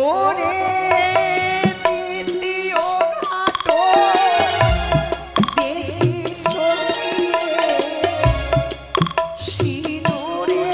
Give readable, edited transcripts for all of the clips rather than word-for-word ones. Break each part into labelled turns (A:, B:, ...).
A: সিঁদুরে দ্বিতীয় ঘাট দেখি সখিয়ে সিঁদুরে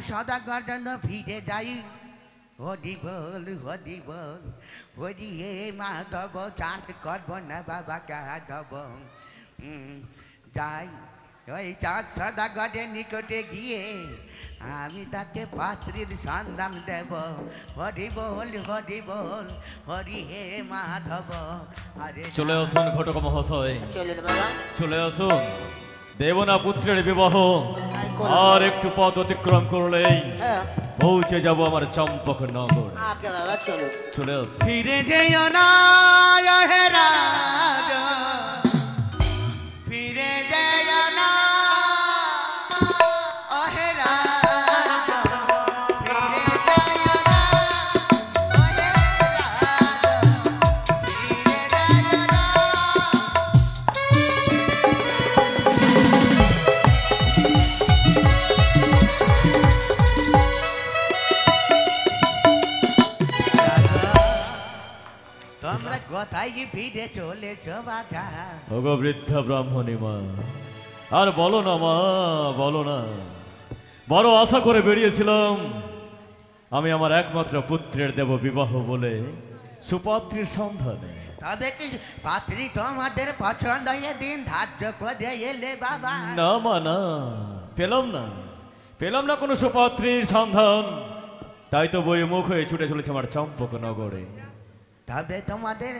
A: সদাগর জন্য ফিরে যাই হরি বল হরি হে মাধব চাঁদ করব না বাবা গাধব যাই ওই চাঁদ সদাগরের নিকটে গিয়ে আমি তাকে পাত্রীর সন্ধান দেব হরি বল হরি হে মাধব। আরে
B: চলে আসুন ঘটক মহাশয়,
C: চলুন বাবা,
B: চলে আসুন। দেবনা পুত্রের বিবাহ আর একটু পথ অতিক্রম করলেই পৌঁছে যাব আমার চম্পক নগর। চলে আসুন।
A: ফিরে যেও না হে রাজা, ফিরে যেও না হে রাজা, ফিরে যেও না হে রাজা, ফিরে যেও না। তোমরা কোথায় ফিরে চলেছ বাটা?
B: ওগো বৃদ্ধা ব্রাহ্মণী মা, আর বলো না মা, বলো না। বড় আশা করে বেরিয়েছিলাম আমি আমার একমাত্র পুত্রের দেব বিবাহ বলে সুপাত্রীর সন্ধানে।
A: তবে কি পাত্রী তোমাদের পছন্দ হয়ে দিন ধার্য করে এলে বাবা?
B: না মা না, পেলাম না কোনো সুপাত্রীর সন্ধান। তাই তো বই মুখ হয়ে ছুটে চলেছে আমার চম্পক নগরে।
A: তবে তোমাদের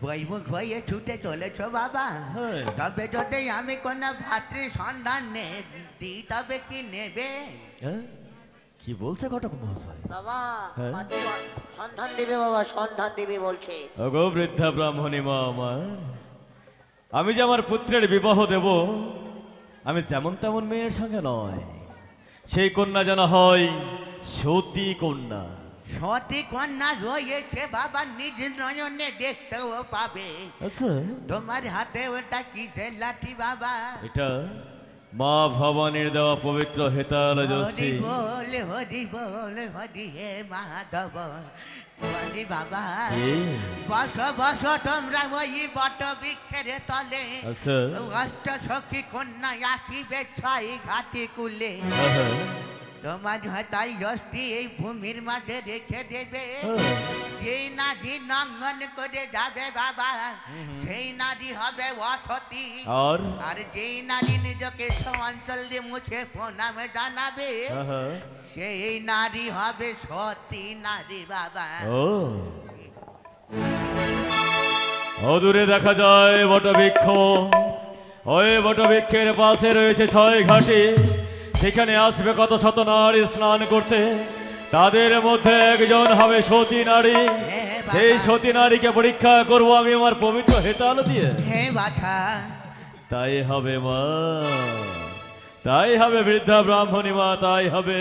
A: বৈমুখ হয়ে ছুটে চলেছ বাবা? তবে যদি আমি কোন ভাতৃ সন্ধান দিই তবে কি নেবে?
B: কি বলছে ঘটক মহাশয়?
C: বাবা সন্ধান দিবে, বাবা সন্ধান দিবে বলছে।
B: ওগো বৃদ্ধা ব্রাহ্মণী মা আমার, আমি যে আমার পুত্রের বিবাহ দেব, আমি যেমন তেমন মেয়ের সঙ্গে নয়। সেই কন্যা যেন হয় সতী কন্যা।
A: সতী কন্যা রয়েছে বাবা, নিজ নয়নে দেখতেও পাবে।
B: আচ্ছা,
A: তোমার হাতে ওটা কিসের লাঠি বাবা?
B: এটা মা ভবানীর দেওয়া পবিত্র হেতাল যষ্টি।
A: হরি বল হরি হে মাধব। হরি বাবা বস তোমরা ওই বট বৃক্ষের তলে।
B: আচ্ছা,
A: অষ্ট সখী কন্যা আসিবে ছয় ঘাটি কুলে। তোমার হাতাই যষ্টি এই ভূমির মাঝে রেখে দেবে। যেই নারী নঙ্গন করে যাবে বাবা, সেই নারী হবে অসতী। আর যেই নারী নিজকে অঞ্চল দিয়ে মুছে প্রণাম জানাবে, সেই নারী হবে সতী নারী বাবা।
B: অদূরে দেখা যায় বটবৃক্ষ, ওই বটবৃক্ষের পাশে রয়েছে ছয় ঘাটি। সেখানে আসবে কত শত নারী স্নান করতে, তাদের মধ্যে একজন হবে সতী নারী। সেই সতী নারীকে পরীক্ষা করব আমি আমার পবিত্র হেতাল দিয়ে। তাই হবে মা, তাই হবে বৃদ্ধা ব্রাহ্মণী মা, তাই হবে।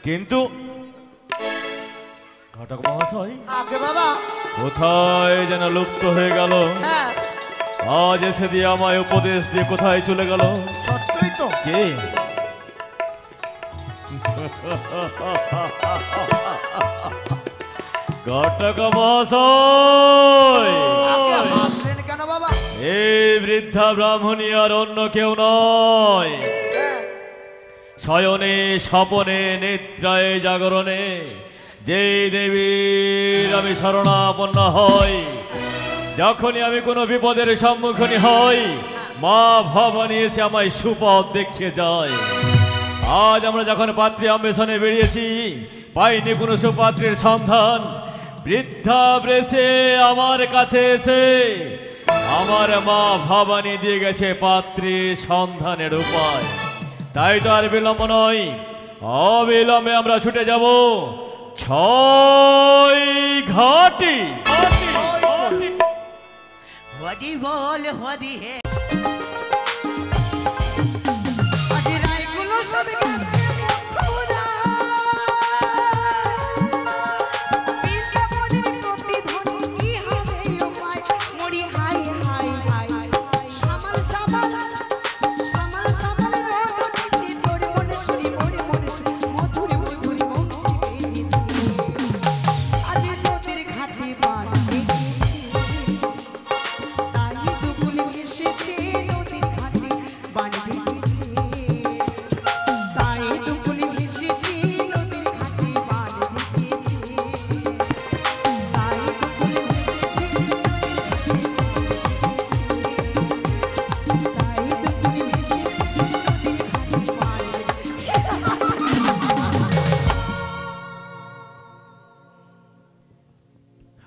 B: কিন্তু ঘটক মহাশয় কোথায় যেন লুপ্ত হয়ে গেল। আজ এসে দিয়ে আমায় উপদেশ দিয়ে কোথায় চলে গেল?
A: সত্যই তো।
B: কে? ঘটক মহাশয়,
A: কেন বাবা?
B: এই বৃদ্ধা ব্রাহ্মণী আর অন্য কেউ নয়। শয়নে স্বপনে নিদ্রায় জাগরণে যেই দেবীর আমি শরণাপন্ন হই, যখনই আমি কোনো বিপদের সম্মুখীন হই, মা ভবানী এসে আমায় সুপথ দেখিয়ে যায়। আজ আমরা যখন পাত্রী অন্বেষণে বেরিয়েছি, পাইনি কোনো সুপাত্রীর সন্ধান। বৃদ্ধা ব্রেসে আমার কাছে এসে আমার মা ভবানী দিয়ে গেছে পাত্রীর সন্ধানের উপায়। তাই তো আর বিলম্ব নয়, অবিলম্বে আমরা ছুটে যাব ছয় ঘাটি।
A: হরি বল হরি হে।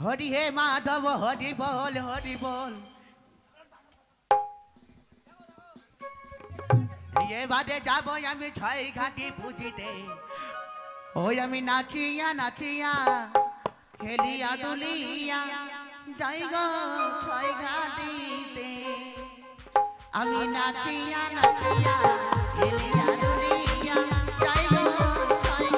A: হরি হে মাধব হরি বল হরি বল। এবারে যাবো আমি ছয় ঘাটি পুজিতে, ওই আমি নাচিয়া নাচিয়া খেলিয়া দুলিয়া যাই গো ছয় ঘাটিতে। আমি নাচিয়া নাচিয়া খেলিয়া দুলিয়া যাই গো ছয়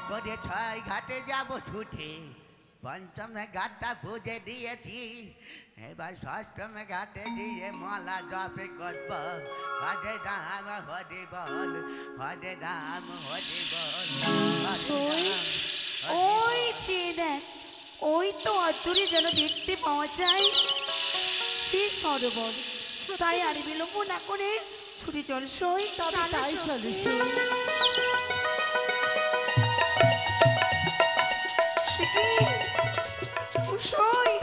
A: করে ছয় ঘাটে যাব ছুটে, পঞ্চম ঘাটটা বুঝে দিয়েছি, এবার ষষ্ঠম ঘাটে দিয়ে মালা জপে করব, হরে রাম হরে বল, হরে রাম হরে বল।
D: ওই চেয়ে দেখ, ওই তো অদূরে যেন দেখতে পাওয়া যায় সেই সরোবর। তাই আর বিলম্ব না করে ছুটে চল সই।
E: তবে তাই চলো সই।
D: সই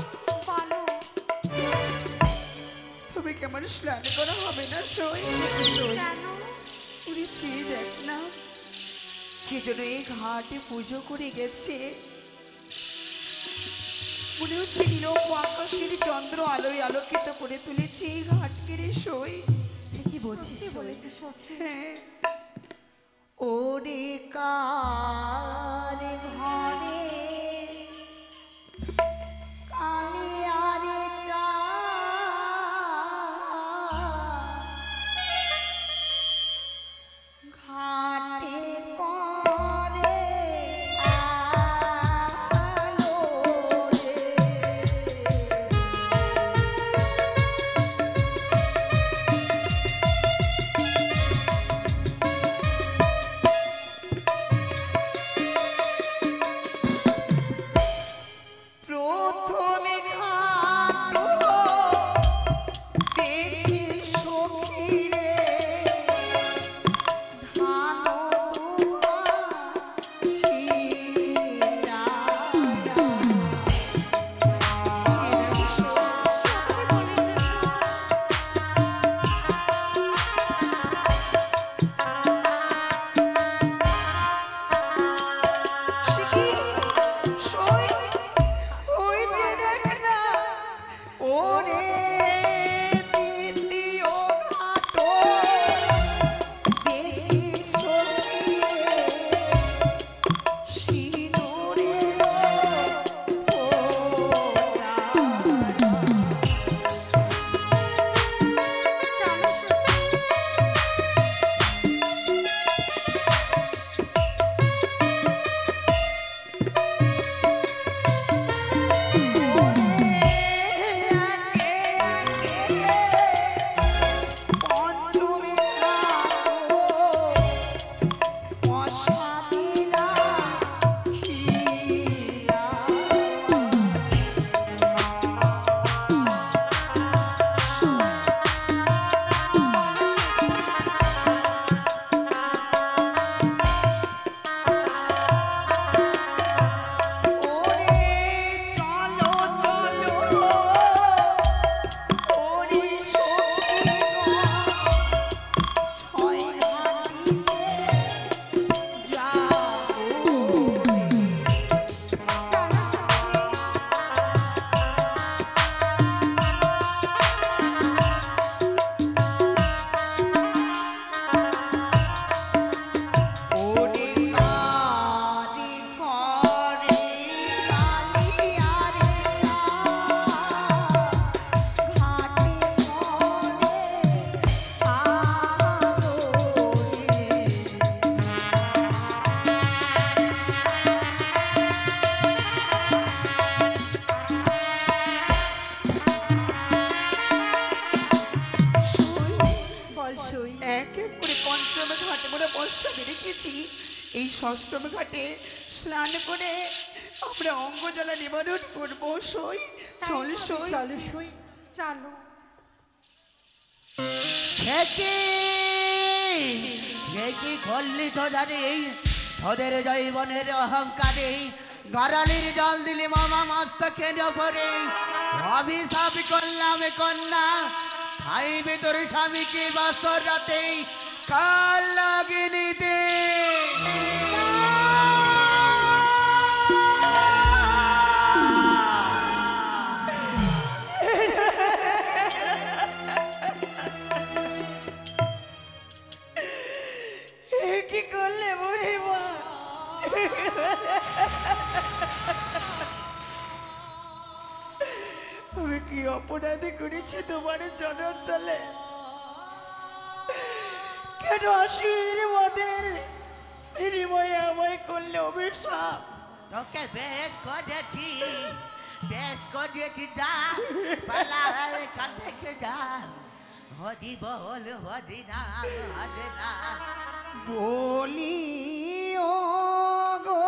D: বলো, তবে কেমন স্নান করা হবে না সই?
E: কেন?
D: উড়েছি দেখ না, কে যেন এই ঘাটে পুজো করে গেছে। মনে হচ্ছে নীরব আকাশের চন্দ্র আলোয় আলোকিত করে তুলেছে এই ঘাটকে রে সই।
E: কি বলছিস বলেছিস?
D: হ্যাঁ, ওরে কার ঘরে কালিয়ারে ঘাটে করে আলো রে। প্রথমে ঘাটো দেখি সখীরে ধান দুয়া ছিটায়া। শিখি সই, ওই যে দেখ না, ওরে দ্বিতীয় ঘাটো দেখি সখীরে সিঁদুরের ফোঁটা। এই ষষ্ঠম ঘাটে স্নান করে আমরা অঙ্গ জ্বালা নিবারণ করবো সই। চল সই,
E: চলো সই, চলো।
A: কি করলি তোদের এই তোদের জৈবনের অহংকারে গরালির জল দিলি মামা মস্তকের ওপরে অভিশাপ করলাম কন্যা খাইবে তোর স্বামীকে বাসর রাতে কাল লাগিনি দে।
D: কি করলে বুড়ি মা? আমি কি অপরাধী করেছি তোমার জনম তলে? কেন আশির মদের বিনিময়ে আমায় করলে অভিশাপ?
A: তোকে বেশ করেছি যা পালা এখান থেকে যা। হরি বল হরি নাম হরে নাম
D: বলি ও গো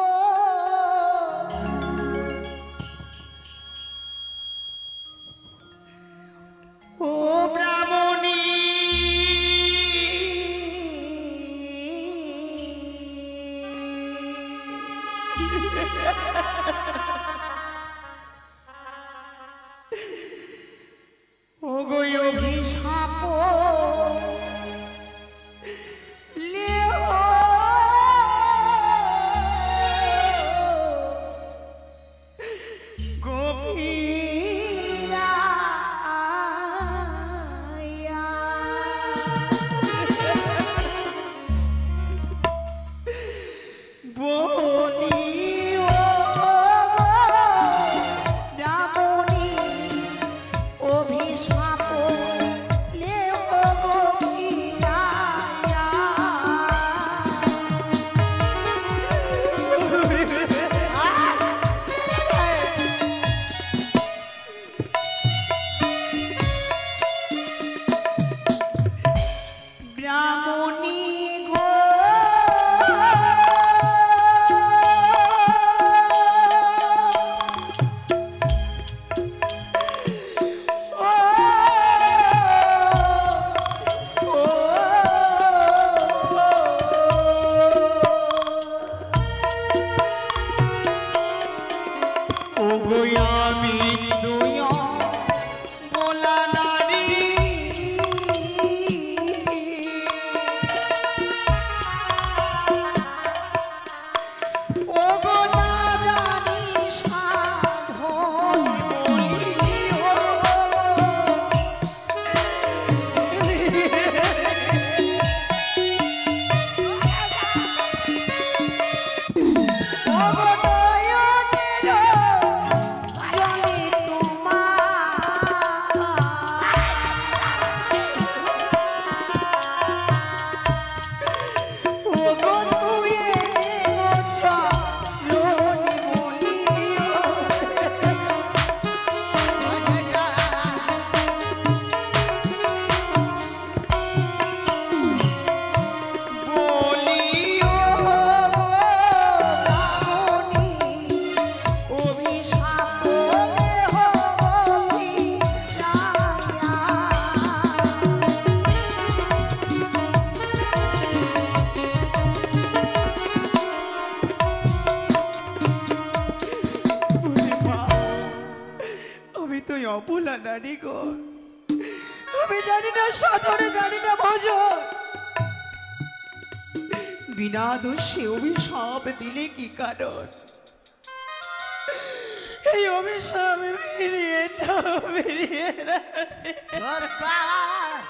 D: প্রাণী গো, আমি জানি না সাধনে, জানি না ভজন, বিনা দোষে অভিশাপ দিলে কি কারণ? এই অভিশাপ ফিরিয়ে দাও, ফিরিয়ে দাও।
A: সরকার,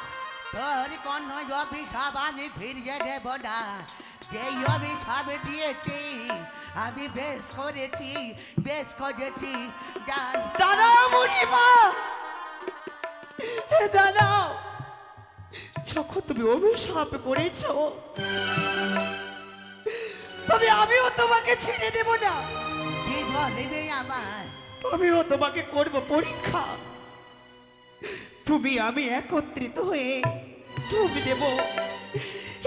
A: তোর কোন অভিশাপ আমি ফিরিয়ে দেব না। যেই অভিশাপ দিয়েছি আমি বেশ করেছি, বেশ করেছি। যাই
D: দাঁড়াও বুড়িমা, দাঁড়াও। যখন তুমি অভিশাপ করেছ, তবে আমিও তোমাকে ছেড়ে দেব না।
A: কি বলবে আমার?
D: আমিও তোমাকে করব পরীক্ষা। তুমি আমি একত্রিত হয়ে ডুব দেব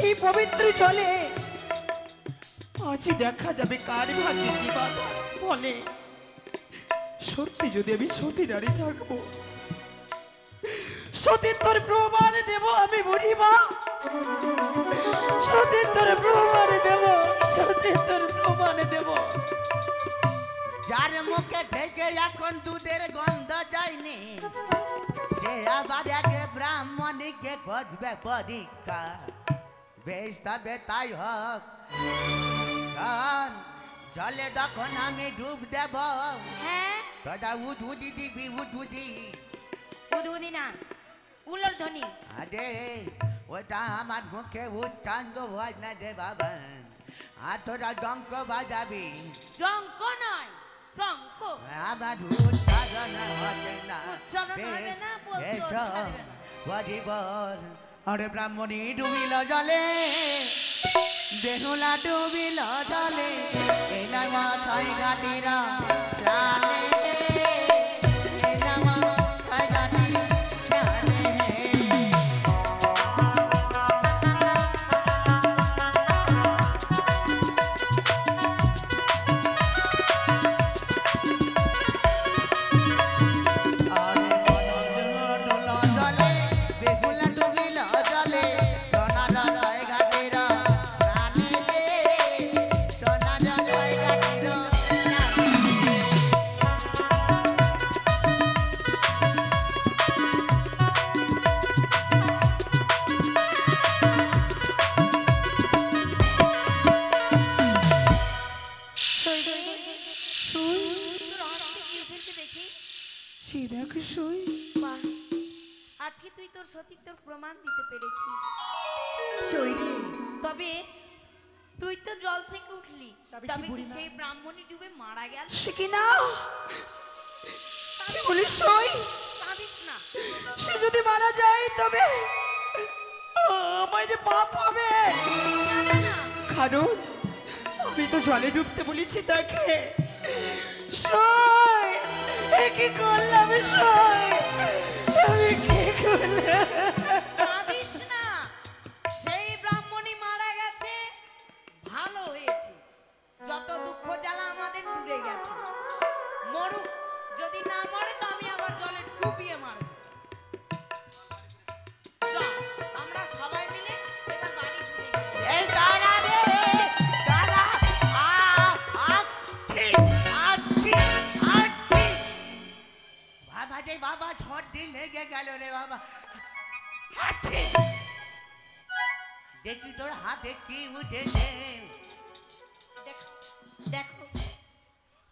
D: এই পবিত্র জলে। আজ দেখা যাবে কার ভাগ্যে কি বাধা বলে। সত্যি যদি আমি সতী নারী থাকবো, সতীত্বর প্রমাণ দেব আমি বুড়িমা, সতীত্বর প্রমাণ দেব, সতীত্বর প্রমাণ দেব।
A: যার মুখে থেকে এখন দুধের গন্ধ যায়নি, সে আবার একে ব্রাহ্মণীকে খোঁজবে পরীক্ষা। বেশ, তবে তাই হোক। কারণ জলে তখন আমি ডুব দেব।
F: হ্যাঁ,
A: তোরা উদুদি দিবি, উদুদি।
F: উদুদি না, উলোর ধ্বনি।
A: আরে ওটা আমার মুখে উচ্চাঙ্গ হয় না রে বাবা। আর তোরা ডঙ্ক বাজাবি।
F: জঙ্ক নয়, শঙ্ক।
A: আমার উচ্চারণ হবে না।
F: উচ্চারণ হবে না, বলতে
A: বেশ,
F: হবে না।
A: বল। আরে ব্রাহ্মণী ডুবিল জলে, বেহুলা ডুবিল জলে, এই নামা ছয় ঘাটিরা প্রাণে, এই নামা ছয় ঘাটি প্রাণে।
F: আজকে তুই তোর সতীত্বর প্রমাণ দিতে পেরেছিস।
E: শৈলী,
F: তবে তুই তো জল থেকে উঠলি,
E: তবে
F: তবে
E: সে
F: কি
E: বুড়িমা-
F: সেই ব্রাহ্মণী ডুবে মারা গেল?
D: সে কি না, কি বলিস সই?
F: কাঁদিস না।
D: সে যদি মারা যায় তবে আমায় যে পাপ হবে।
F: না, না,
D: কারণ আমি তো জলে ডুবতে বলেছি তাকে। সই, এ কি করলাম সই, আমি কি করলাম?
F: কাঁদিস না। সেই ব্রাহ্মণী মারা গেছে, ভালো হয়েছে। যত দুঃখ জ্বালা আমাদের দূরে গেছে। মরুক, যদি না মরে তো আমি আবার জলে ডুবিয়ে মারব। চল, আমরা সবাই মিলে এবার বাড়ি ফিরে যাই।
A: এই দাঁড়া রে, দাঁড়া। আসছি, আসছি, আসছি। বাবা রে বাবা, সর্দি লেগে গেল রে বাবা। আসছি। দেখি তোর হাতে কি উঠেছে।
F: দেখো, দেখো।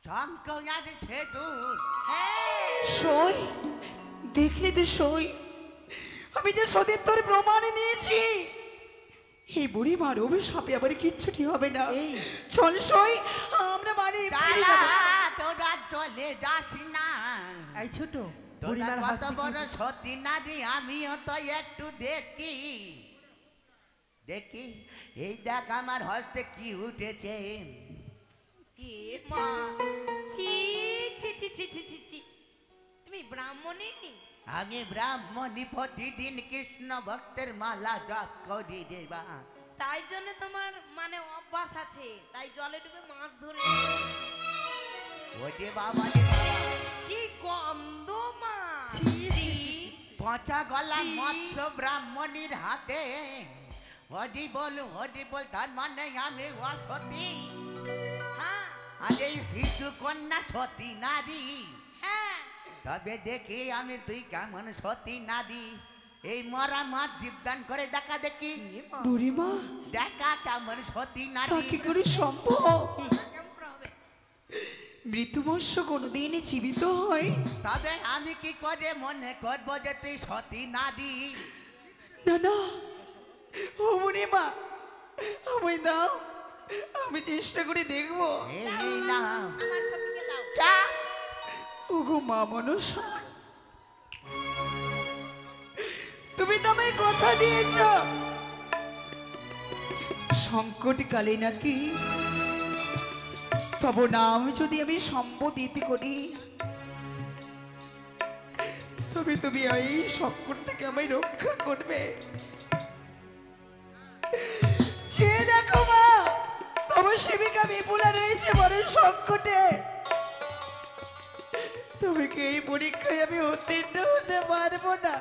A: শঙ্খ আছে সেতুর।
F: হ্যাঁ,
D: সই, দেখলে তো সই, আমি যে সতীত্বর প্রমাণ নিয়েছি। এই বুড়ি মার অভিশাপে আবার কিচ্ছুটি হবে না।
E: এই।
D: চল সই, আমরা বাড়ি ফিরে
A: দাঁড়া,
D: যাবো।
A: তোরা চলে যাস না।
E: এই ছোট
A: তোরা
E: বুড়িমার
A: কত
E: হস্তে
A: বড়
E: কি-
A: সতী নারী, আমিও তো একটু দেখি। দেখি, এই দেখ আমার হস্তে কি উঠেছে।
F: এ মা, ছি, ছি, ছি, ছি, ছি, ছি, ছি। তুমি ব্রাহ্মণী?
A: আমি ব্রাহ্মণী, প্রতিদিন কৃষ্ণ ভক্তের মালা জপ করি রে বা।
F: তাই জন্য তোমার মানে অভ্যাস আছে, তাই জলে ডুবে মাছ ধরে।
A: ওরে বাবা রে বাবা,
F: কি গন্ধ মা!
A: পচা গলা
F: ছি।
A: মৎস্য ব্রাহ্মণীর হাতে। হরি বল, তার মানে আমি অসতী।
F: হ্যাঁ,
A: আর এই শিশু কন্যা সতী নারী।
F: হ্যাঁ,
A: তবে দেখি আমি তুই কেমন সতী নারী এই মরা মাছ জীবদান করে দেখা দেখি
D: বুড়িমা
A: দেখা কেমন সতী
D: তা
A: নারী
D: কি করে সম্ভব?
F: কেমন হবে?
D: মৃত্যু মৎস্য কোনোদিন জীবিত হয়?
A: তবে আমি কি করে মনে করবো যে তুই সতী নারী?
D: না না, ও বুড়িমা আমায় দাও, আমি চেষ্টা করে দেখবো।
A: এই না
F: আমার সখীকে দাও।
A: চা
D: ওগো মা মনসা, তুমি তো আমায় কথা দিয়েছ সংকটকালে নাকি তব নাম যদি আমি সম্বোধিত করি তবে তুমি এই সংকট থেকে আমায় রক্ষা করবে। সে দেখো মা, আমার সেবিকা বিপুলা রয়েছে বড় সংকটে, তবে কি এই পরীক্ষায় আমি উত্তীর্ণ হতে পারবো না?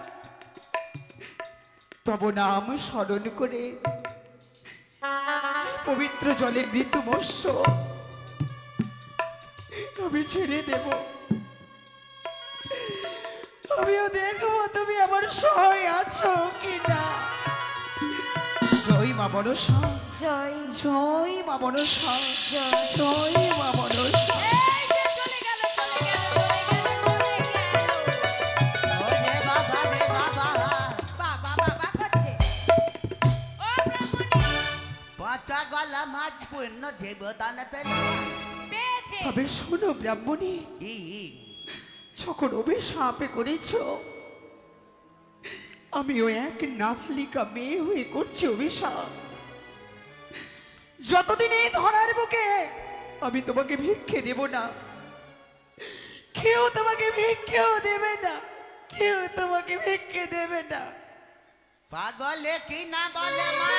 D: তব নাম স্মরণ করে পবিত্র জলে মৃত্যু মৎস্য আমি ছেড়ে দেব। আমিও দেখবো তুমি আমার সহায় আছো কিনা। জয় মা মনসা,
F: জয়
D: জয় মা মনসা, জয় মা মনসা।
F: এই যে চলে গেল চলে গেল চলে গেল চলে গেল।
A: ওরে বাবা রে বাবা
F: বাবা বাবা করছে। ও ব্রাহ্মণী
A: পচা গলা মাছ পূর্ণ জীবদান পেল
F: পেয়েছে।
D: তবে শোনো ব্রাহ্মণী,
A: কি
D: যখন অভিশাপে করেছ আমিও এক নাবালিকা মেয়ে হয়ে করছি অভিশাপ। যতদিন এই ধরার বুকে আমি তোমাকে ভিক্ষে দেব না, কেউ তোমাকে ভিক্ষেও দেবে না, কেউ তোমাকে ভিক্ষে দেবে না।
A: পাগলে কি না বলে মা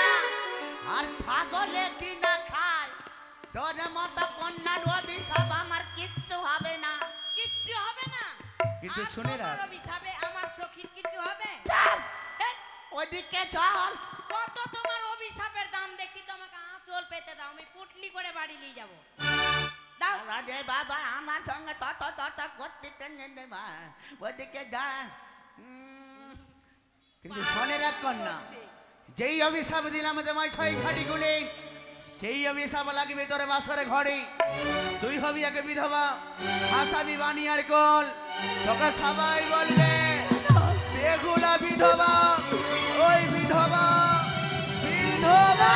A: আর ছাগলে কি না খায় তোর মতো কন্যার অভিশাপ আমার কিচ্ছু হবে না।
F: কিচ্ছু হবে না।
A: কিন্তু
F: আর
A: শুনে রাখ।
F: তোমার অভিশাপে আমার সখীর কিছু হবে?
A: চল,
F: হেৎ,
A: ওদিকে চল।
F: কত তোমার অভিশাপের দাম দেখি, তোমাকে আঁচল পেতে দাও, আমি পুটলি করে বাড়ি নিয়ে যাবো। দাও।
A: আরে বাবা আমার সঙ্গে তত তত করতে নেই মা, ওদিকে যা। কিন্তু শোনে রাখ কন্যা, যেই অভিশাপ দিলাম তোমায় ছয় ঘাটি গুলি সেই অভিশাপ লাগবে তোর বাসরে ঘরে। তুই হবি একে বিধবা, হাসাবি বানিয়ার কোল, তোকে সবাই বলবে বেগুলা বিধবা, ওই বিধবা বিধবা।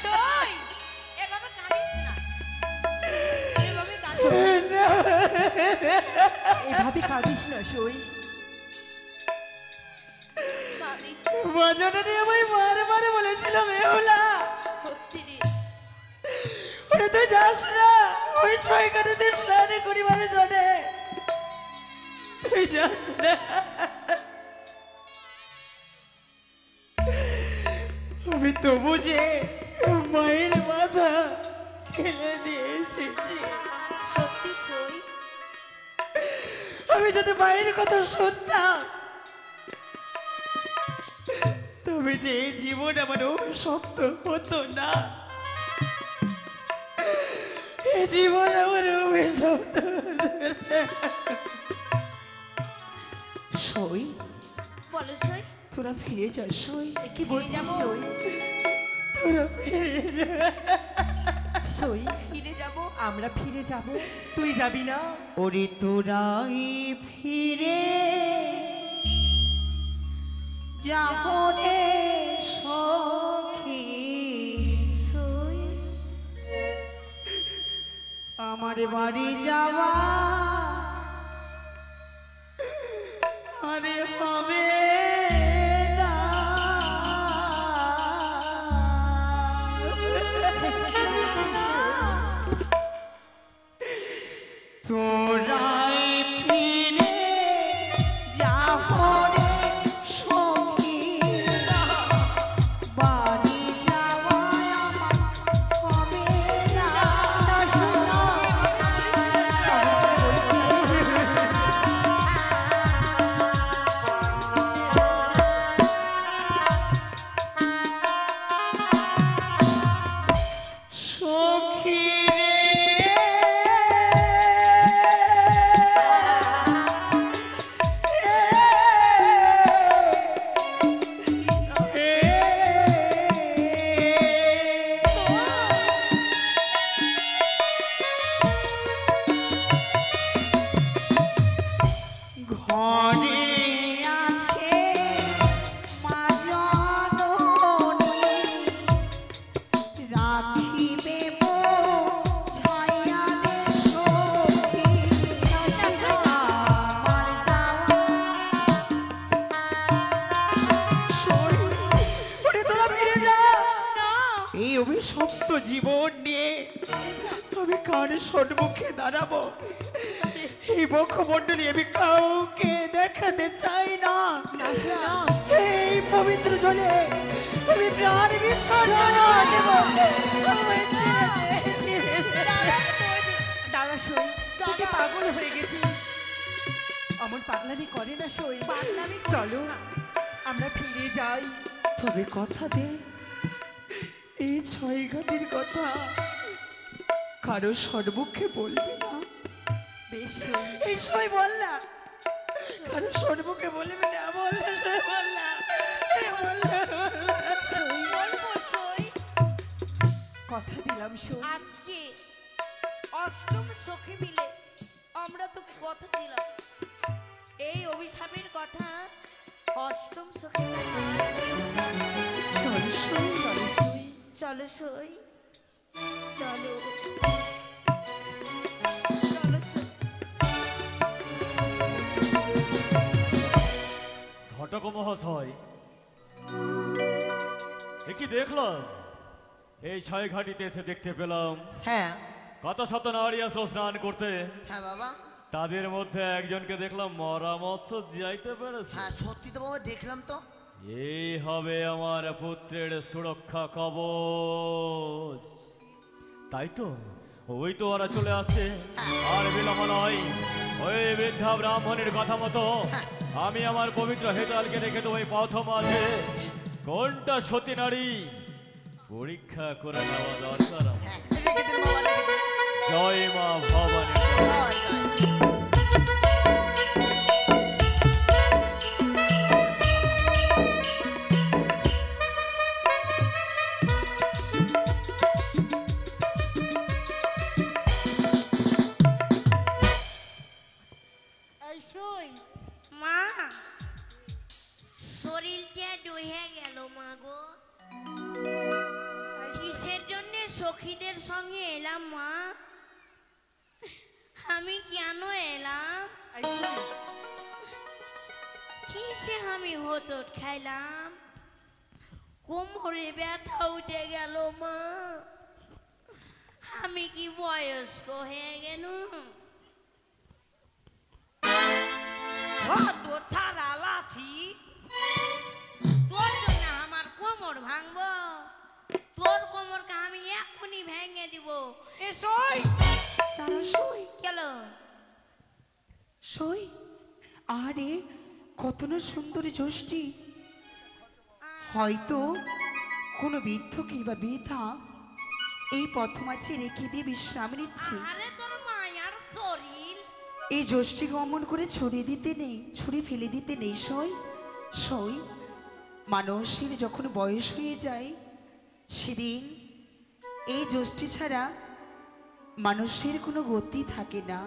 F: সই, এভাবে কাঁদিস না। এভাবে কাঁদিস না।
E: এভাবে কাঁদিস না সই।
F: কাঁদিস না।
D: বাজারে আমায় বারবার বলেছিল বেহুলা,
F: সত্যি রে।
D: ওরে তুই যাস না ওই ছয় কাটিতে স্নান করিবারে জানে, তুই যাস না। আমি তবু যে মায়ের মাথা ফেলে দিয়ে এসেছি।
F: সত্যি সই।
D: আমি যদি মায়ের কথা শুনতাম তবে যে এই জীবন আমার অভিশপ্ত হতো না, এই জীবন আমার অভিশপ্ত সই।
F: বলো সই।
D: তোরা ফিরে যা সই,
E: কি বলছিস
F: যাবো।
E: সই?
D: তোরা ফিরে যা।
E: সই,
F: ফিরে যাবো।
E: আমরা ফিরে যাব, তুই যাবি না?
D: ওরে তোরাই ফিরে যাহরে সখী, আমার বাড়ি যাওয়া আরে হবে না। তোরাই ফিরে যাহরে সখী, বাড়ি যাওয়া আমার হবে না। ঘরে আছে মা জননী, রাখিবে বোঝাইয়া রে সখী, আমার যাওয়া। শোন, ওরে তোরা ফিরে যা। এই অভিশপ্ত জীবন নিয়ে আমি কার সম্মুখে দাঁড়াবো? এই মুখমণ্ডলী আমি কাউকে দেখাতে চাই না। এই পবিত্র জলে আমি প্রাণ বিসর্জন দেব।
E: দাঁড়া সই, তোকে পাগল হয়ে গেছি। অমন পাগলামি করে না সই। চলো আমরা ফিরে যাই।
D: তবে কথা দে, এই 6 ঘাটের কথা কারো সম্মুখে বলবি না।
E: বেশ সই।
D: এই সই বল না, কারো সম্মুখে বলবি না। বল না সই, বল না। বল না।
F: বলবো সই।
E: কথা দিলাম সই।
F: আজকে অষ্টম সখী মিলে আমরা তো কথা দিলাম, এই অভিশাপের কথা অষ্টম সখী জানে না।
D: চল সই,
E: চলো সই।
F: চলো সই, চলো চলো সই।
B: ঘটক মহাশয়, এ কি দেখলাম? এই 6 ঘাটিতে এসে দেখতে পেলাম
C: হ্যাঁ
B: কত শত নারী আসলো স্নান করতে।
C: হ্যাঁ বাবা,
B: তাদের মধ্যে একজনকে দেখলাম মরা মৎস্য জিয়াইতে পেরেছে।
C: হ্যাঁ সত্যি তো বাবা, দেখলাম তো।
B: এই হবে আমার পুত্রের সুরক্ষা কবচ। তাই তো, ওই তো ওরা চলে আসছে। আর বিলম্ব নয়, ওই বৃদ্ধা ব্রাহ্মণের কথা মতো আমি আমার পবিত্র হেতালকে রেখে দেবো। ওই পথ মাঝে কোনটা সতী নারী পরীক্ষা করে নেওয়া দরকার।
C: হ্যাঁ রেখে দিন বাবা, রেখে দিন।
B: জয় মা ভবানী।
C: জয়, জয়।
F: মা, শরীরটা ডুহে গেল মা গো। কিসের জন্য সখীদের সঙ্গে এলাম মা? আমি কেন এলাম? কিসে আমি হোঁচট খাইলাম? কোমরে ব্যথা উঠে গেল মা। আমি কি বয়স্ক হয়ে গেল? তো ছাড়া লাঠি, তোর জন্য আমার কোমর ভাঙবো? তোর কোমরকে আমি এখনই ভেঙে দিব। এ সই,
D: তারা সই,
F: কেন?
D: সই। আরে কত না সুন্দর জ্যোষ্ঠী। হয়তো কোনো বৃদ্ধ কিংবা বৃদ্ধা এই পথ মাঝে রেখে দিয়ে বিশ্রাম নিচ্ছে।
F: আরে তোর মায়ার শরীর।
D: এই জ্যোষ্ঠী গমন করে ছড়িয়ে দিতে নেই, ছুঁড়ে ফেলে দিতে নেই। সই, সই। মানুষের যখন বয়স হয়ে যায় সেদিন এই জ্যোষ্ঠী ছাড়া মানুষের কোনো গতি থাকে না।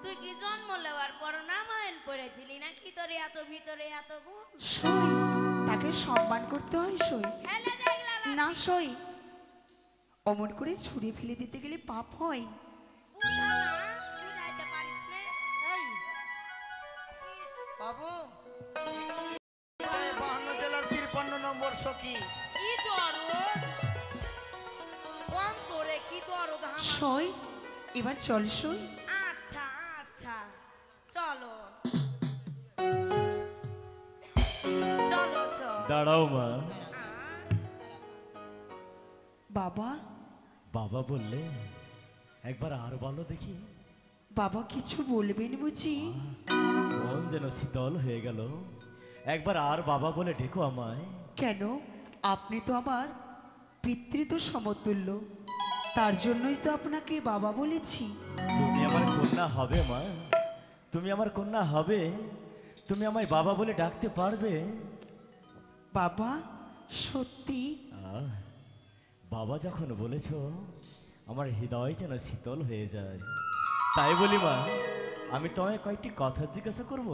F: তুই কি জন্ম নেওয়ার পর রামায়ণ পড়েছিলি নাকি তোর এত ভিতরে এত গুণ?
D: সই, তাকে সম্মান করতে হয়। সই
F: ফেলে দেখলাম
D: না, সই। অমন করে ছুঁড়ে ফেলে দিতে গেলে পাপ হয়।
F: বুঝাইতে পারিস না?
C: বাবু 52 জেলার 53 নম্বর সখী।
F: কি দরদ? কোন তোরে কি দরদ আমার?
D: সই, এবার চল। সই,
F: আচ্ছা আচ্ছা, চলো চলো চলো।
B: দাঁড়াও মা।
D: বাবা।
B: বাবা বললে একবার আর বলো দেখি।
D: বাবা কিছু বলবেন বুঝি?
B: মন যেন শীতল হয়ে গেল। একবার আর বাবা বলে ডেকো আমায়।
D: কেন? আপনি তো আমার পিতৃত সমতুল্য, তার জন্যই তো আপনাকে বাবা বলেছি।
B: তুমি আমার কন্যা হবে মা, তুমি আমার কন্যা হবে। তুমি আমায় বাবা বলে ডাকতে পারবে?
D: বাবা সত্যি?
B: আহ, বাবা যখন বলেছ আমার হৃদয় যেন শীতল হয়ে যায়। তাই বলি মা, আমি তোমায় কয়েকটি কথা জিজ্ঞাসা করব।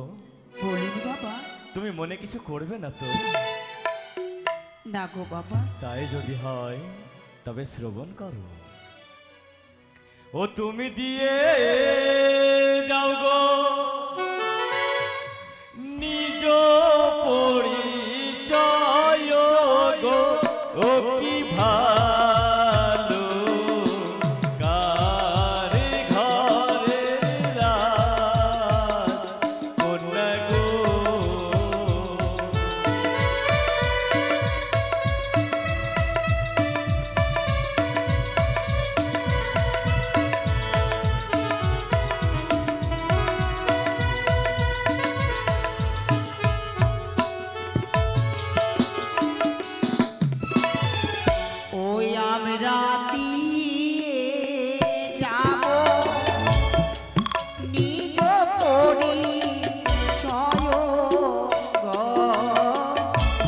D: বলুন বাবা।
B: তুমি মনে কিছু করবে না তো?
D: না গো বাবা।
B: তাই যদি হয় তবে শ্রবণ করো। ও তুমি দিয়ে যাও গো নিজ পরিচয় গো, ও কি ভালো কারে ঘরে কন্যা গো।
D: ওই আমরা দিয়ে যাব নিজ পরিচয় গো,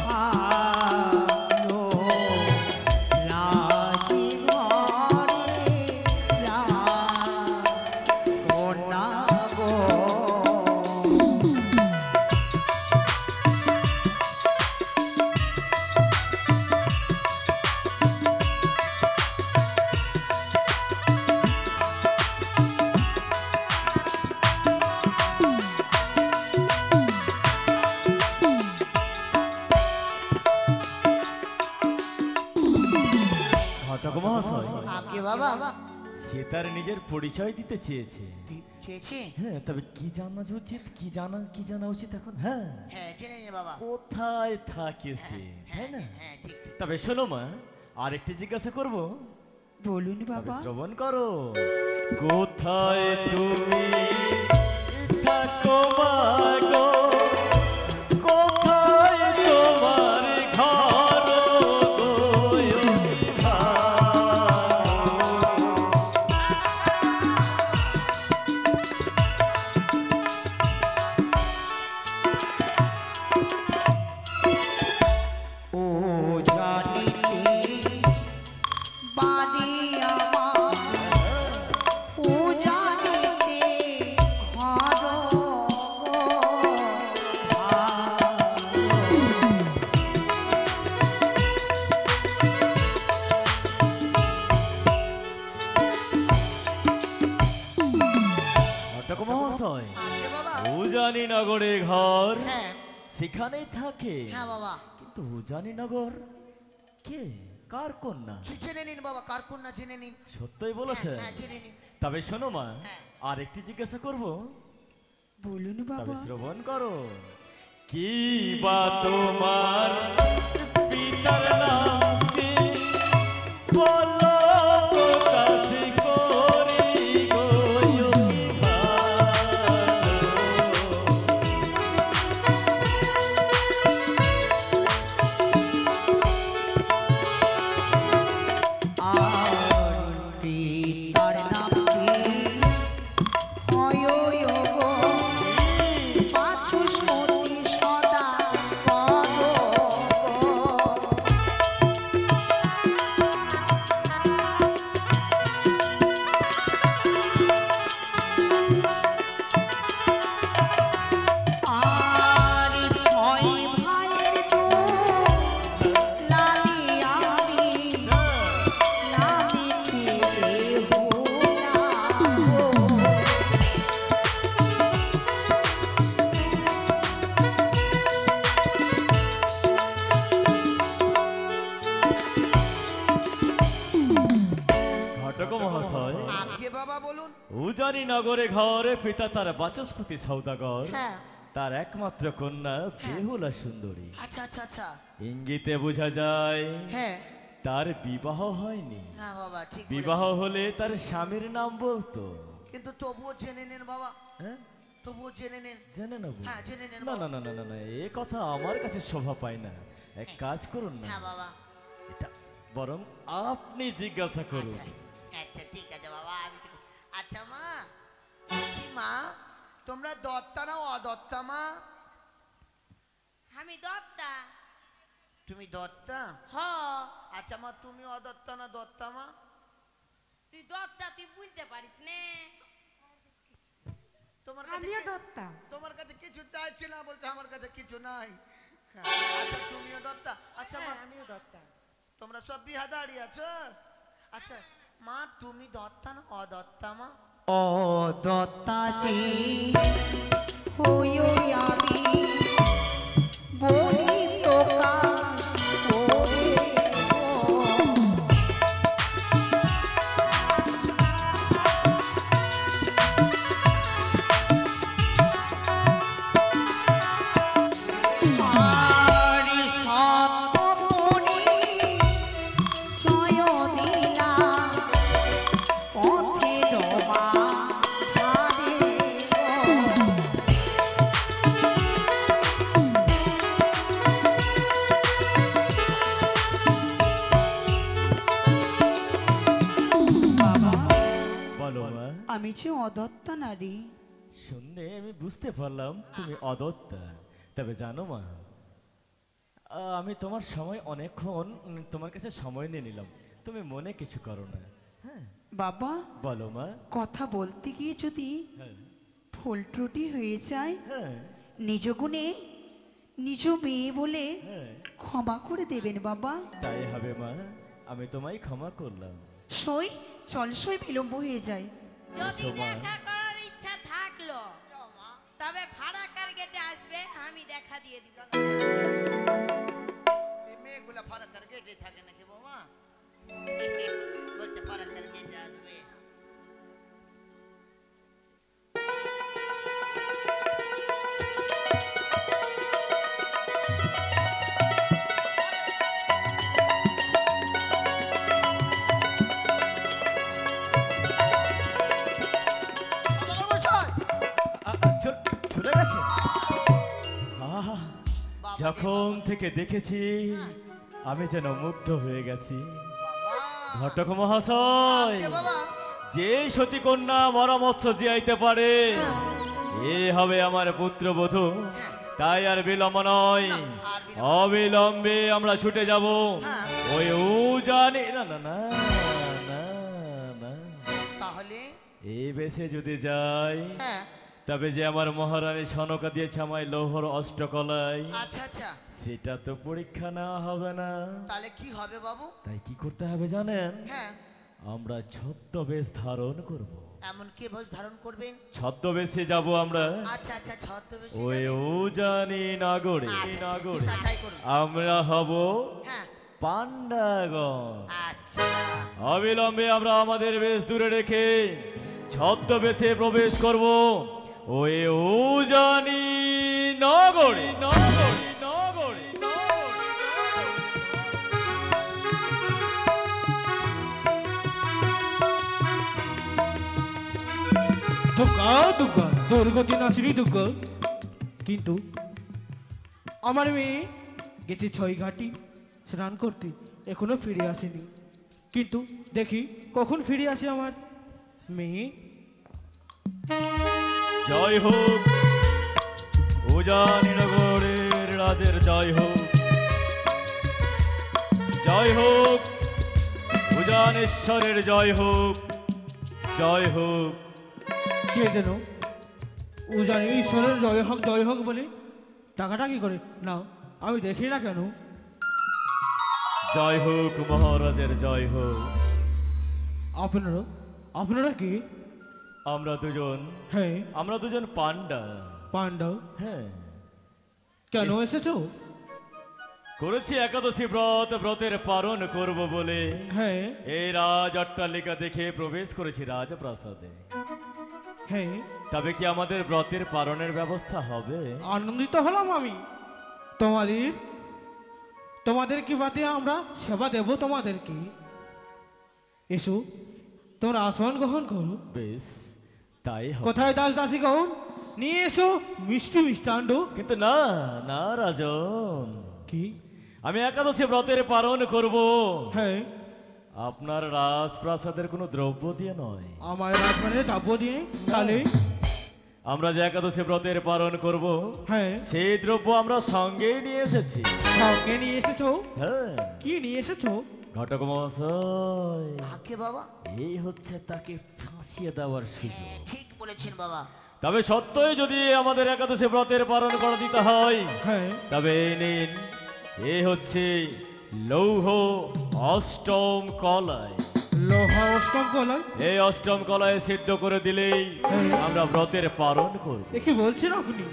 D: ভালো রাজীবনে কন্যা গো।
B: ঘটক মহাশয়,
C: আগে বাবা
B: সে তার নিজের পরিচয় দিতে চেয়েছে।
C: চেয়েছি।
B: হ্যাঁ, তবে কি জানা উচিত, কি জানা উচিত এখন? হ্যাঁ,
C: হ্যাঁ জেনে নে বাবা।
B: কোথায় থাকে সে, তাই না?
C: হ্যাঁ ঠিক ঠিক।
B: তবে শোনো মা, আরেকটি জিজ্ঞাসা করব,
D: বলুন
B: তবে
D: বাবা।
B: শ্রবণ করো। কোথায় তুমি থাকো মা গো, কোথায় তোমার ঘর গো, ও কি ভালো।
D: ও জানিতে বাড়ি আমার, ও জানিতে ঘর গো, ভালো।
B: ঘটক মহাশয়,
C: আগে বাবা।
B: উজানি নগরে ঘর,
C: হ্যাঁ
B: সেখানেই থাকে।
C: হ্যাঁ বাবা।
B: কিন্তু উজানি নগর কে, কার কন্যা?
C: জেনে নিন বাবা, কার কন্যা জেনে নিন।
B: সত্যই বলেছে।
C: হ্যাঁ জেনে নিন।
B: তবে শোনো মা,
C: হ্যাঁ।
B: আর একটি জিজ্ঞাসা করব,
D: বলুন
B: তবে
D: বাবা।
B: শ্রবণ করো। কি বা তোমার পিতার নাম কি, বলো প্রকাশ করি গো, ও কি
D: আর পিতার নাম কি হয় গো, বাচস্পতি সদা করো গো। আর ছয় ভাইয়ের তো লালিয়ারি নামিতে দেব না গো।
B: ঘটক মহাশয়,
C: আগে বাবা বলুন।
B: উজানি নগরে ঘরে পিতা তার বাচস্পতি সৌদাগর,
C: হ্যাঁ।
B: তার একমাত্র কন্যা বেহুলা সুন্দরী।
C: আচ্ছা আচ্ছা আচ্ছা।
B: ইঙ্গিতে বোঝা যায়
C: হ্যাঁ।
B: তার বিবাহ হয়নি।
C: না বাবা ঠিক বলেছেন।
B: বিবাহ হলে তার স্বামীর নাম বলতো।
C: কিন্তু তবুও জেনে নেন বাবা,
B: হ্যাঁ,
C: তবুও জেনে নেন।
B: জেনে নেব।
C: হ্যাঁ জেনে নেন
B: না
C: বাবা।
B: না না না না না, এ কথা আমার কাছে শোভা পায় না। এক কাজ করুন না,
C: হ্যাঁ বাবা।
B: এটা বরং আপনি জিজ্ঞাসা করুন।
C: আচ্ছা আচ্ছা ঠিক আছে বাবা, আমি আচ্ছা মা, বলছি মা, তোমরা দত্তা না অদত্তা মা?
F: আমি দত্তা।
C: তুমি দত্তা?
F: হ।
C: আচ্ছা মা, তুমি অদত্তা না দত্তা মা?
F: তুই দত্তা, তুই বুঝতে পারিস নে।
C: তোমার কাছে
E: আমিও
C: কি-
E: দত্তা।
C: তোমার কাছে কিছু চাইছি না, বলছে আমার কাছে কিছু নাই। আচ্ছা তুমিও দত্তা? আচ্ছা মা,
E: হ্যাঁ, আমিও দত্তা।
C: তোমরা সব বিহাদারি আছো? আচ্ছা মা, তুমি দত্তা না অদত্তা মা?
D: ও দত্তাজি হইও আমি বলি প্রকাশ করে
B: বলো মা।
D: আমি যে অদত্তা নারী।
B: শুনে আমি বুঝতে পারলাম তুমি অদত্তা। তবে জানো মা, আমি তোমার সময় অনেকক্ষণ তোমার কাছে সময় নিয়ে নিলাম, তুমি মনে কিছু করো না। হ্যাঁ
D: বাবা
B: বলো মা।
D: কথা বলতে গিয়ে যদি
B: হ্যাঁ
D: ভুল ত্রুটি হয়ে যায়,
B: হ্যাঁ
D: নিজ গুণে নিজ মেয়ে বলে
B: হ্যাঁ,
D: ক্ষমা করে দেবেন বাবা।
B: তাই হবে মা, আমি তোমায় ক্ষমা করলাম।
D: সই চল, সই বিলম্ব হয়ে যায়।
F: যদি
B: এসো মা।
F: দেখা করার ইচ্ছা থাকলো তবে ফারাক্কার গেটে আসবে, আমি দেখা দিয়ে দিব।
C: এই মেয়েগুলা ফারাক্কার গেটে থাকে নাকি বাবা? বলছে ফারাক্কার গেটে আসবে।
B: চলে গেছে। আহা, যখন থেকে দেখেছি আমি যেন মুগ্ধ হয়ে গেছি। ঘটক মহাশয়,
C: কে বাবা?
B: যে সতী কন্যা মরামৎস জিয়াইতে পারে এ হবে আমার পুত্রবধূ। তাই আর বিলম্ব নয়,
C: আর বিলম্ব
B: অবিলম্বে আমরা ছুটে যাব
C: হ্যাঁ।
B: ওই উজানি। না না না না না,
C: তাহলে
B: এই বেশে যদি যাই
C: হ্যাঁ,
B: তবে যে আমার মহারানী সনকা দিয়েছে আমায় লৌহর অষ্টকলাই,
C: আচ্ছা আচ্ছা,
B: সেটা তো পরীক্ষা নেওয়া হবে না।
C: তাহলে কি হবে বাবু?
B: তাই কি করতে হবে জানেন?
C: হ্যাঁ,
B: আমরা ছদ্মবেশ ধারণ করব।
C: এমন কি বেশ ধারণ করবেন?
B: ছদ্মবেশে যাব আমরা
C: আচ্ছা আচ্ছা, ছদ্মবেশে
B: ওই
C: যাবেন?
B: উজানি নগরে।
C: আচ্ছা,
B: নগরে
C: আচ্ছা, তাই করুন।
B: আমরা হব
C: হ্যাঁ,
B: পান্ডাগণ।
C: আচ্ছা
B: অবিলম্বে আমরা আমাদের বেশ দূরে রেখে ছদ্মবেশে প্রবেশ করব ওই উজানি নগরে। নগরে নগরে
G: দুর্গা দুর্গা দুর্গতি নাচবি দুর্গা। কিন্তু আমার মেয়ে গেছে 6 ঘাটি স্নান করতে, এখনো ফিরে আসেনি। কিন্তু দেখি কখন ফিরে আসে আমার মেয়ে।
B: জয় হোক উজানি নগরের রাজের, জয় হোক। জয় হোক উজানেশ্বরের, জয় হোক। জয় হোক।
G: কে যেন উজানি ঈশ্বরের জয় হোক বলে টাকাটা কি করে না আমি দেখি না কেন।
B: জয় হোক মহারাজের, জয় হোক।
G: আপনারা আপনারা কি?
B: আমরা দুজন,
G: হ্যাঁ
B: আমরা দুজন পান্ডা।
G: পান্ডা।
B: হ্যাঁ,
G: কেন এসেছো?
B: করেছি একাদশী ব্রত, ব্রতের পালন করব বলে
G: হ্যাঁ
B: এই রাজ অট্টালিকা দেখে প্রবেশ করেছি রাজপ্রাসাদে।
G: হ্যাঁ,
B: তবে কি আমাদের ব্রতের পালনের ব্যবস্থা হবে?
G: আনন্দিত হলাম আমি। তোমাদের কি বাদে আমরা সেবা দেব তোমাদেরকে। এসো তোমরা আসন গ্রহণ করো।
B: বেশ, তাই হবে।
G: কোথায় দাস দাসী গহন নিয়ে এসো মিষ্টি মিষ্টান্ন।
B: কিন্তু না না রাজন,
G: কি?
B: আমি একাদশী ব্রতের পালন করব
G: হ্যাঁ,
B: আপনার রাজপ্রাসাদের কোনো দ্রব্য দিয়ে নয়।
G: আমার রাজমানের দ্রব্য দিয়ে? তাহলে
B: আমরা যে একাদশী ব্রতের পালন করব
G: হ্যাঁ,
B: সেই দ্রব্য আমরা সঙ্গেই নিয়ে এসেছি।
G: সঙ্গে নিয়ে এসেছো?
B: হ্যাঁ,
G: কি নিয়ে এসেছো?
B: ঘটক মহাশয়,
C: কাকে বাবা?
B: এই হচ্ছে তাকে ফাঁসিয়ে দেওয়ার সুযোগ।
C: ঠিক বলেছেন বাবা।
B: তবে সত্যই যদি আমাদের একাদশী ব্রতের পালন করে দিতে হয়,
G: হ্যাঁ
B: তবে এই নিন, এ হচ্ছে লৌহ অষ্টম কলাই।
G: লোহা অষ্টম কলাই?
B: এই অষ্টম কলায় সিদ্ধ করে দিলেই আমরা ব্রতের পালন করব।
G: এ কি বলছেন আপনি?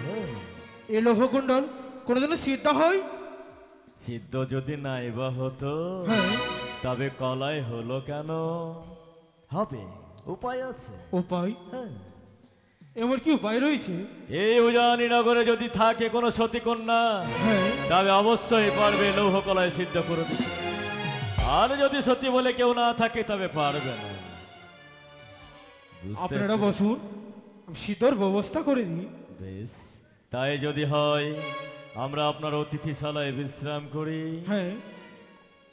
G: এই লৌহকুণ্ডল কোনোদিনও সিদ্ধ হয়?
B: সিদ্ধ যদি নাই বা হতো,
G: হ্যাঁ
B: তবে কলাই হলো কেন? হবে, উপায় আছে।
G: উপায়?
B: হ্যাঁ।
G: এমন কি উপায় রয়েছে?
B: এই উজানি নগরে যদি থাকে কোনো সতী কন্যা,
G: হ্যাঁ
B: তবে অবশ্যই পারবে লৌহ কলায় সিদ্ধ করে দিতে। আর যদি সত্যি বলে কেউ না থাকে, তবে পারবে না। বুঝতে
G: আপনারা
B: পেরেছ?
G: বসুন, আমি শীতর ব্যবস্থা করে দিই।
B: বেশ, তাই যদি হয় আমরা আপনার অতিথিশালায় বিশ্রাম করি।
G: হ্যাঁ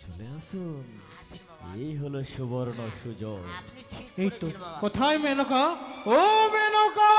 B: চলে আসুন,
C: আসেন বাবা,
B: এই হলো সুবর্ণ সুযোগ।
C: আপনি ঠিক
G: এই তো।
C: করেছেন বাবা।
G: কোথায় মেনকা? ও মেনকা!